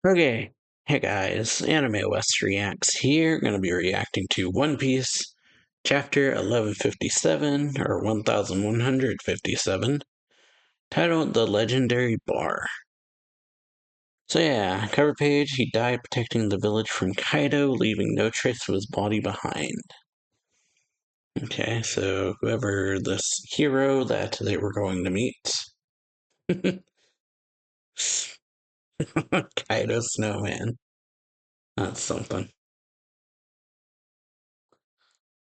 Okay, hey guys, AnimeWestReacts here. Gonna be reacting to One Piece, chapter 1157, or 1157, titled The Legendary Bar. So yeah, cover page, he died protecting the village from Kaido, leaving no trace of his body behind. Okay, so whoever this hero that they were going to meet. Kaido Snowman. That's something.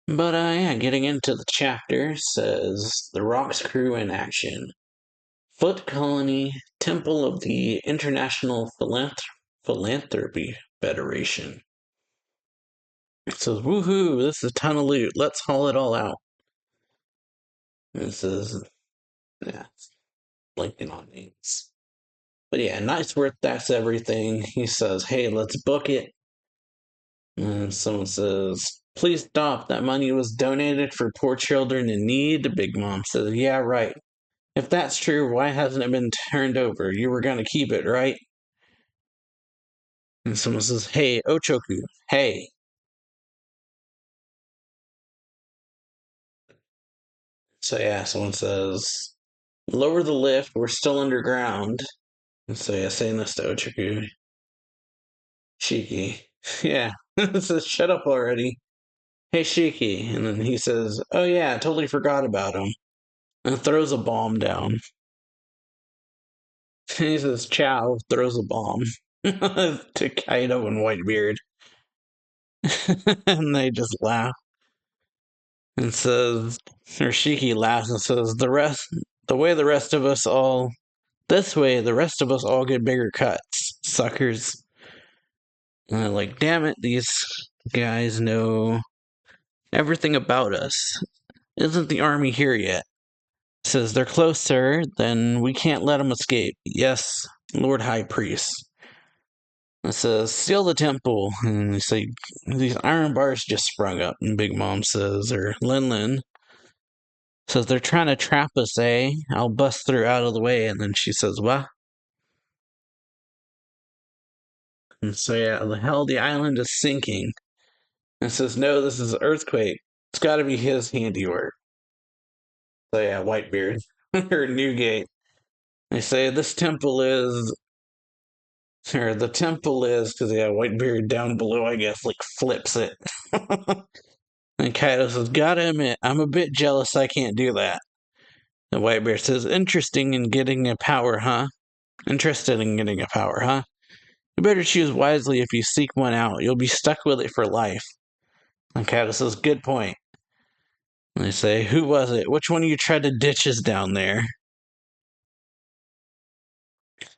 But yeah, getting into the chapter says the Rocks crew in action. Foot Colony, Temple of the International Philanthropy Federation. It says, woohoo, this is a ton of loot. Let's haul it all out. And it says, yeah, it's blanking on names. But yeah, Nice Worth, that's everything. He says, hey, let's book it. And someone says, please stop. That money was donated for poor children in need. Big Mom says, yeah, right. If that's true, why hasn't it been turned over? You were gonna keep it, right? And someone says, hey, Ochoku, hey. So yeah, someone says, lower the lift, we're still underground. And so yeah, saying this to Ochoku. Shiki. Yeah. It says, shut up already. Hey, Shiki. And then he says, oh yeah, I totally forgot about him. And throws a bomb down. And he says, ciao, throws a bomb. To Kaido and Whitebeard. And they just laugh. And says, or Shiki laughs and says, the way the rest of us all, this way, the rest of us all get bigger cuts, suckers. And they're like, damn it, these guys know everything about us. Isn't the army here yet? Says they're closer, then we can't let them escape. Yes, Lord High Priest. It says, seal the temple. And they say, these iron bars just sprung up. And Big Mom says, or Lin says, they're trying to trap us, eh? I'll bust through out of the way. And then she says, what? And so, yeah, the hell, the island is sinking. And says, no, this is an earthquake. It's got to be his handiwork. So, yeah, Whitebeard, or Newgate. They say, this temple is, or the temple is, because, yeah, Whitebeard down below, I guess, like, flips it. And Kaido says, gotta admit, I'm a bit jealous I can't do that. The Whitebeard says, interesting in getting a power, huh? Interested in getting a power, huh? You better choose wisely if you seek one out. You'll be stuck with it for life. And Kaido says, good point. And they say, who was it? Which one of you tried to ditch us down there?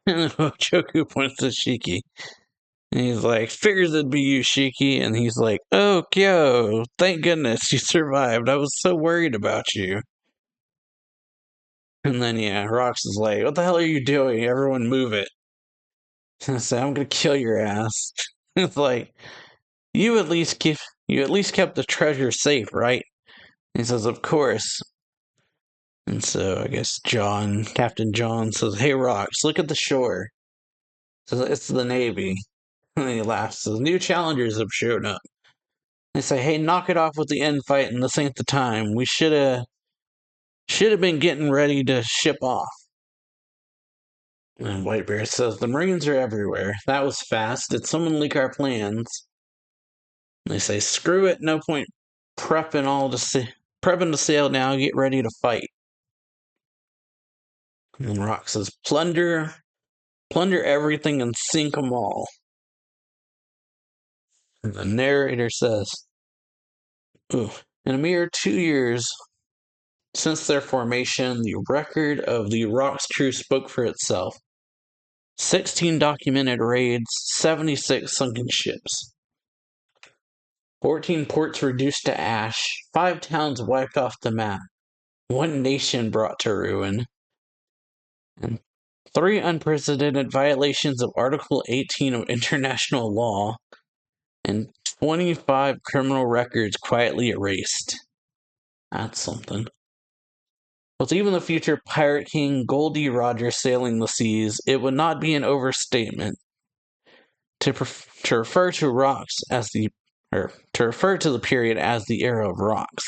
And Choku points to Shiki. And he's like, figures it'd be you, Shiki. And he's like, oh, Kyo, thank goodness you survived. I was so worried about you. And then, yeah, Rox is like, what the hell are you doing? Everyone move it. And I say, I'm going to kill your ass. It's like, you at least kept the treasure safe, right? He says, of course. And so I guess Captain John says, hey, Rox, look at the shore. Says, it's the Navy. And he laughs, says, new challengers have shown up. They say, hey, knock it off with the end fight, and this ain't the time. We should have been getting ready to ship off. And Whitebeard says, the Marines are everywhere. That was fast. Did someone leak our plans? And they say, screw it, no point prepping to sail now, get ready to fight. And Rock says, plunder everything and sink them all. And the narrator says, in a mere 2 years since their formation, the record of the Rocks crew spoke for itself. 16 documented raids, 76 sunken ships, 14 ports reduced to ash, 5 towns wiped off the map, 1 nation brought to ruin, and 3 unprecedented violations of Article 18 of international law, and 25 criminal records quietly erased. That's something. With even the future Pirate King Goldie Roger sailing the seas, it would not be an overstatement to refer to rocks as the or to refer to the period as the era of rocks.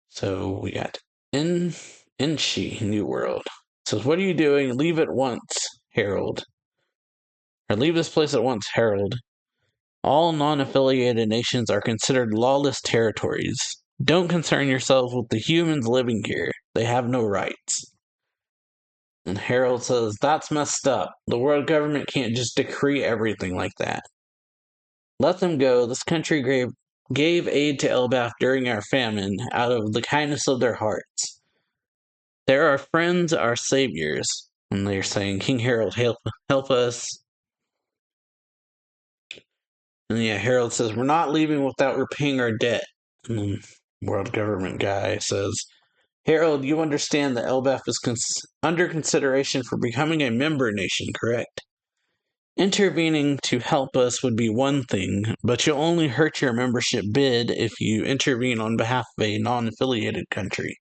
So we got Inchi, New World. It says, what are you doing? Leave at once, Harold. Or leave this place at once, Harold. All non-affiliated nations are considered lawless territories. Don't concern yourselves with the humans living here. They have no rights. And Harold says, that's messed up. The world government can't just decree everything like that. Let them go. This country gave aid to Elbaf during our famine out of the kindness of their hearts. They're our friends, our saviors. And they're saying, King Harold, help us. And yeah, Harold says, we're not leaving without repaying our debt. And then world government guy says, Harold, you understand that Elbaf is under consideration for becoming a member nation, correct? Intervening to help us would be one thing, but you'll only hurt your membership bid if you intervene on behalf of a non-affiliated country.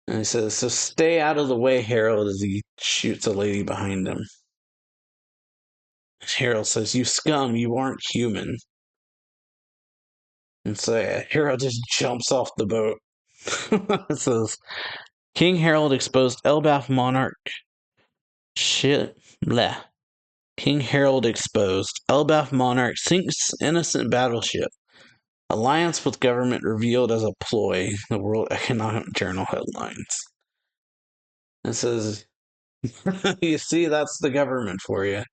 And he says, so stay out of the way, Harold, as he shoots a lady behind him. Harold says, you scum, you aren't human. And so Harold just jumps off the boat. It says, King Harold exposed Elbaf monarch. King Harold exposed. Elbaf monarch sinks innocent battleship. Alliance with government revealed as a ploy. The World Economic Journal headlines. It says, you see, that's the government for you.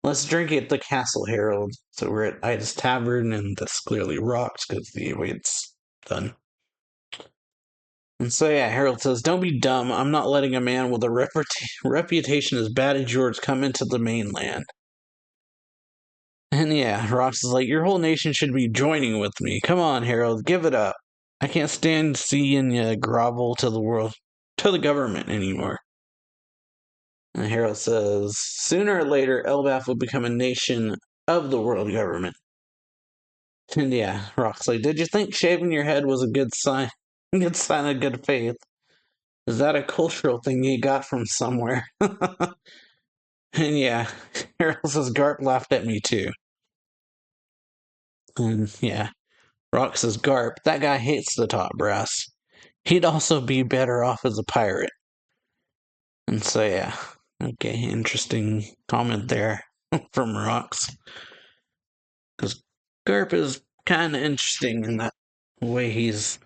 Let's drink at the Castle, Harold. So we're at Ida's Tavern, and this clearly rocks because the wait's done. And so yeah, Harold says, don't be dumb. I'm not letting a man with a reputation as bad as yours come into the mainland. And yeah, Rox is like, your whole nation should be joining with me. Come on, Harold, give it up. I can't stand seeing you grovel to the government anymore. And Harold says, sooner or later, Elbaf will become a nation of the world government. And yeah, Rock's like, did you think shaving your head was a good sign? Good sign of good faith. Is that a cultural thing you got from somewhere? And yeah, Harold says, Garp laughed at me too. And yeah, Rock says, Garp, that guy hates the top brass. He'd also be better off as a pirate. And so yeah, okay, interesting comment there from Rox. Because Garp is kind of interesting in that way he's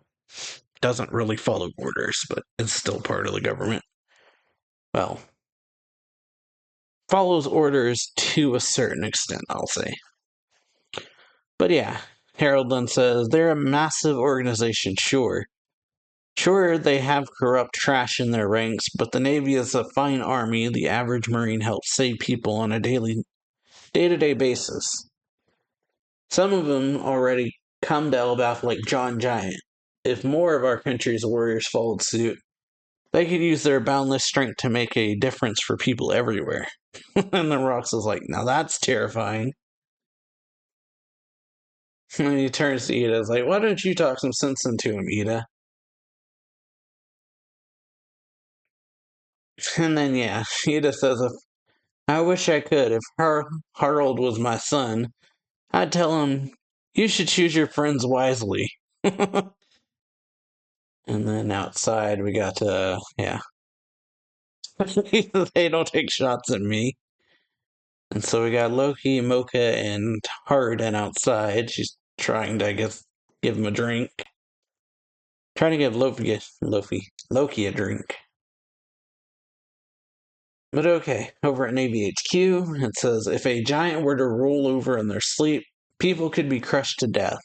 doesn't really follow orders, but is still part of the government. Well, follows orders to a certain extent, I'll say. But yeah, Harold then says, they're a massive organization, sure. Sure, they have corrupt trash in their ranks, but the Navy is a fine army. The average Marine helps save people on a day-to-day basis. Some of them already come to Elbaf like John Giant. If more of our country's warriors followed suit, they could use their boundless strength to make a difference for people everywhere. And then Rox is like, now that's terrifying. And he turns to Ida, is like, why don't you talk some sense into him, Ida? And then, yeah, Ida says, I wish I could. If Harold was my son, I'd tell him, you should choose your friends wisely. And then outside, we got, yeah. They don't take shots at me. And so we got Loki, Mocha, and Harden outside. She's trying to, I guess, give him a drink. Trying to give Loki a drink. But okay, over at Navy HQ, it says, if a giant were to roll over in their sleep, people could be crushed to death.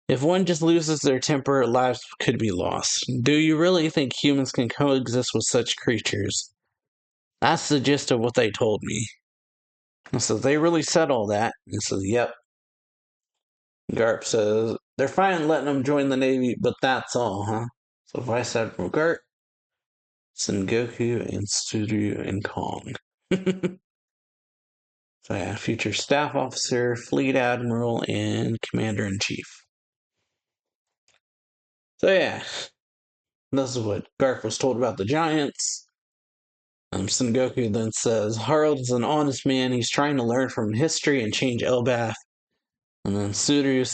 If one just loses their temper, lives could be lost. Do you really think humans can coexist with such creatures? That's the gist of what they told me. And so they really said all that. And so, yep. Garp says, they're fine letting them join the Navy, but that's all, huh? So Vice Admiral Garp, Sengoku, and Tsuryu, and Kong. So yeah, future staff officer, fleet admiral, and commander-in-chief. So yeah, this is what Garp was told about the Giants. Sengoku then says, Harold is an honest man. He's trying to learn from history and change Elbath. And then Osuru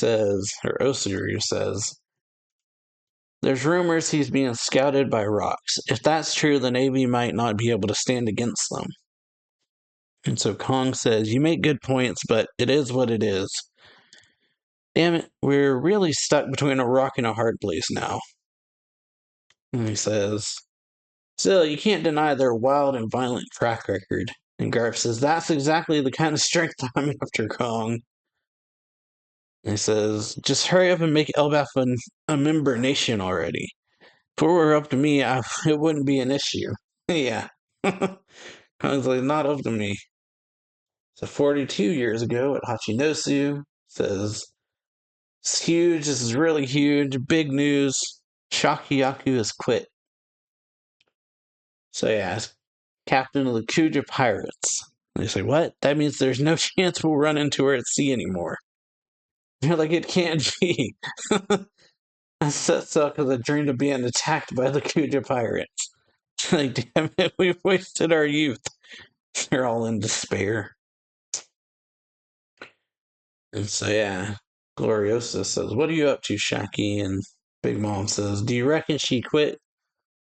says, there's rumors he's being scouted by rocks. If that's true, the Navy might not be able to stand against them. And so Kong says, you make good points, but it is what it is. Damn it, we're really stuck between a rock and a hard place now. And he says, still, you can't deny their wild and violent track record. And Garp says, that's exactly the kind of strength I'm after, Kong. And he says, just hurry up and make Elbaf a member nation already. If it were up to me, it wouldn't be an issue. Yeah. Kong's like, not up to me. So 42 years ago at Hachinosu, says, it's huge, this is really huge, big news. Shakiyaku has quit. So yeah, captain of the Kuja pirates. And they say, what? That means there's no chance we'll run into her at sea anymore. They're like, it can't be. That sucks because I dreamed of being attacked by the Kuja pirates. Like, damn it, we've wasted our youth. They're all in despair. And so, yeah, Gloriosa says, what are you up to, Shaki? And Big Mom says, do you reckon she quit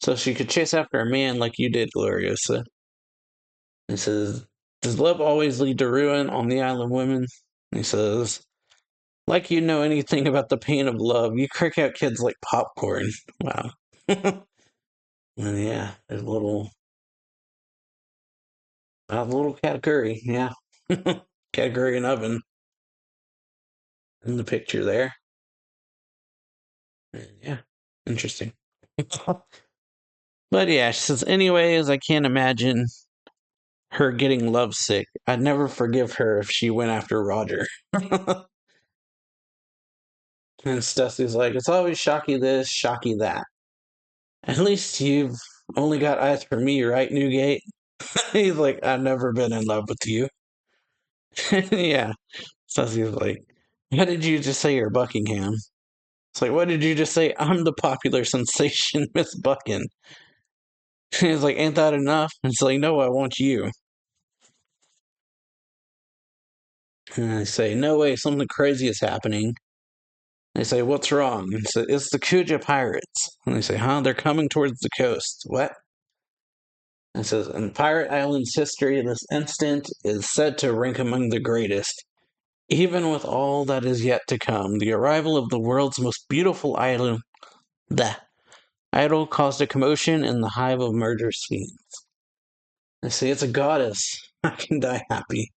so she could chase after a man like you did, Gloriosa? And he says, does love always lead to ruin on the Island Women? And he says, like you know anything about the pain of love, you crack out kids like popcorn. Wow. And yeah, there's a little Katakuri, yeah. Katakuri and oven in the picture there. And yeah, interesting. But yeah, she says, anyways, I can't imagine her getting lovesick. I'd never forgive her if she went after Roger. And Stussie's like, it's always Shocky this, Shocky that. At least you've only got eyes for me, right, Newgate? He's like, I've never been in love with you. Yeah. Stussie's like, what did you just say you're Buckingham? It's like, what did you just say? I'm the popular sensation, Miss Buckin. He's like, ain't that enough? It's like, no, I want you. And I say, no way, something crazy is happening. They say, what's wrong? And so, it's the Kuja pirates. And they say, huh? They're coming towards the coast. What? And it says, in Pirate Island's history, this instant is said to rank among the greatest. Even with all that is yet to come, the arrival of the world's most beautiful idol, caused a commotion in the hive of murder fiends. They say, it's a goddess. I can die happy.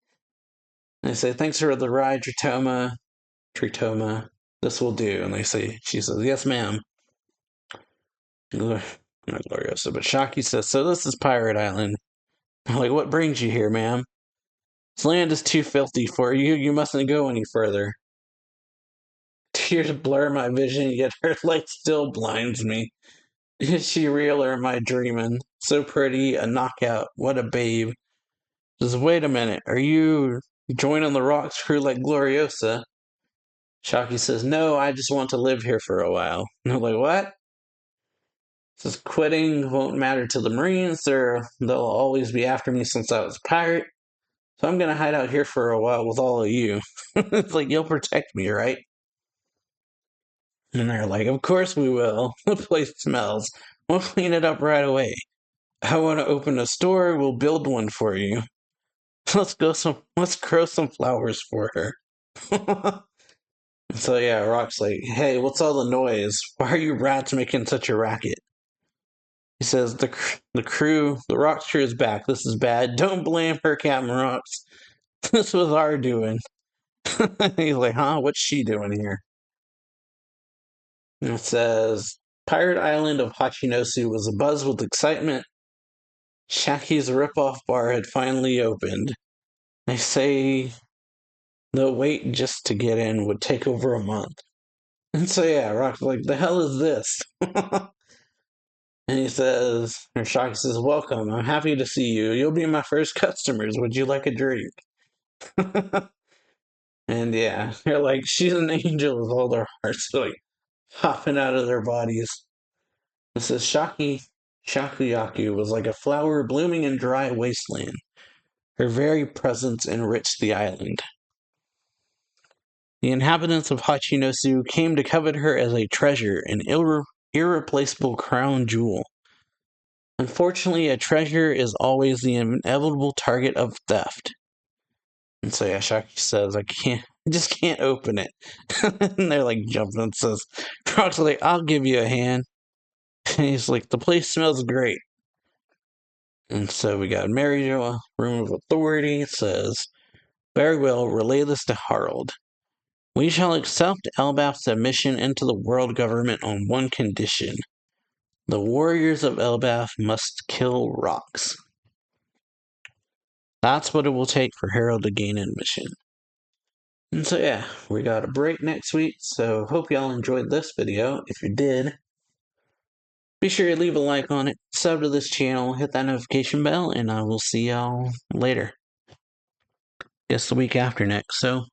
And they say, thanks for the ride, Tritoma. This will do. And she says, yes, ma'am. Not Gloriosa, but Shaki says, so this is Pirate Island. I'm like, what brings you here, ma'am? This land is too filthy for you. You mustn't go any further. Tears blur my vision, yet her light still blinds me. Is she real or am I dreaming? So pretty, a knockout. What a babe. Just wait a minute. Are you joining the Rocks crew like Gloriosa? Shaki says, no, I just want to live here for a while. And I'm like, what? Says quitting won't matter to the Marines. They'll always be after me since I was a pirate. So I'm gonna hide out here for a while with all of you. It's like, you'll protect me, right? And they're like, of course we will. The place smells. We'll clean it up right away. I want to open a store. We'll build one for you. Let's grow some flowers for her. So yeah, Rock's like, hey, what's all the noise? Why are you rats making such a racket? He says, the Rocks crew is back. This is bad. Don't blame her, Captain Rocks. This was our doing. He's like, huh? What's she doing here? And it says, Pirate Island of Hachinosu was abuzz with excitement. Shaki's ripoff bar had finally opened. They say the wait just to get in would take over a month. And so yeah, Rock's like, the hell is this? And he says, or Shaki says, welcome, I'm happy to see you. You'll be my first customers. Would you like a drink? And yeah, they're like, she's an angel with all their hearts, like, hopping out of their bodies. It says, Shaki Shakuyaku was like a flower blooming in dry wasteland. Her very presence enriched the island. The inhabitants of Hachinosu came to covet her as a treasure, an irreplaceable crown jewel. Unfortunately, a treasure is always the inevitable target of theft. And so Shaki says, I just can't open it. And they're like jumping and says, Croc's like, I'll give you a hand. And he's like, the place smells great. And so we got Mary Jo, room of authority, says, very well, relay this to Harold. We shall accept Elbaf's admission into the world government on one condition. The warriors of Elbaf must kill rocks. That's what it will take for Harold to gain admission. And so yeah, we got a break next week, so hope y'all enjoyed this video. If you did, be sure to leave a like on it, sub to this channel, hit that notification bell, and I will see y'all later. Guess the week after next, so